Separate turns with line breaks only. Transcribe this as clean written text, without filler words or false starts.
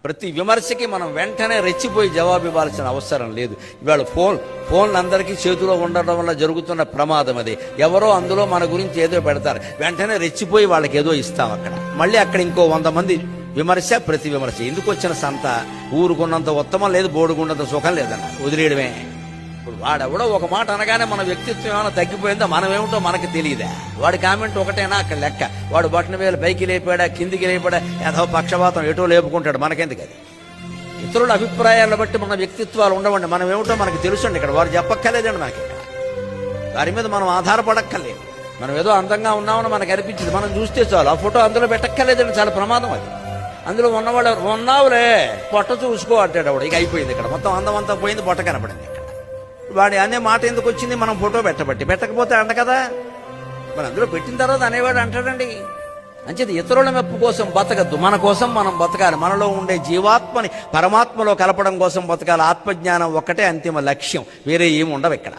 ప్రతి విమర్శకి మనం వెంటనే రెచ్చిపోయి జవాబు ఇవ్వాల్సిన అవసరం లేదు. ఇవాళ ఫోన్లు అందరికీ చేతిలో ఉండడం వల్ల జరుగుతున్న ప్రమాదం అది. ఎవరో అందులో మన గురించి ఏదో పెడతారు, వెంటనే రెచ్చిపోయి వాళ్ళకి ఏదో ఇస్తాం. మళ్ళీ అక్కడ ఇంకో 100 మంది విమర్శ, ప్రతి విమర్శ. ఎందుకు వచ్చిన సంత? ఊరుకున్నంత ఉత్తమం లేదు, బోడుకున్నంత సుఖం లేదన్న వదిలేయడమే. ఇప్పుడు వాడెవడో ఒక మాట అనగానే మన వ్యక్తిత్వం ఏమైనా తగ్గిపోయిందో, మనం ఏమిటో మనకి తెలియదా? వాడి కామెంట్ ఒకటేనా అక్కడ లెక్క? వాడు బట్టన వేలు పైకి లేపాడా, కిందికి లేపాడా, ఏదో పక్షపాతం ఎటో లేపుకుంటాడు, మనకెందుకు అది? ఇతరుల అభిప్రాయాలను బట్టి మన వ్యక్తిత్వాలు ఉండవండి. మనం ఏమిటో మనకు తెలుసండి. ఇక్కడ వారు చెప్పక్కర్లేదండి మనకి. వారి మీద మనం ఆధారపడక్కర్లేదు. మనం ఏదో అందంగా ఉన్నామని మనకు అనిపించింది, మనం చూస్తే చాలు. ఆ ఫోటో అందులో పెట్టక్కర్లేదండి, చాలా ప్రమాదం అది. అందులో ఉన్నవాడు ఉన్నావులే, పొట్ట చూసుకో అంటాడు ఆవిడ. ఇక అయిపోయింది. ఇక్కడ మొత్తం అందం అంతా పోయింది, పొట్ట కనపడింది. వాడి అనే మాట ఎందుకు వచ్చింది? మనం ఫోటో పెట్టకపోతే అంట కదా. మరి అందులో పెట్టిన తర్వాత అనేవాడు అంటాడండి. అంచేది ఇతరుల మెప్పు కోసం బతకద్దు, మన కోసం మనం బతకాలి. మనలో ఉండే జీవాత్మని పరమాత్మలో కలపడం కోసం బతకాలి. ఆత్మజ్ఞానం ఒక్కటే అంతిమ లక్ష్యం, వేరే ఏమి ఉండవు ఇక్కడ.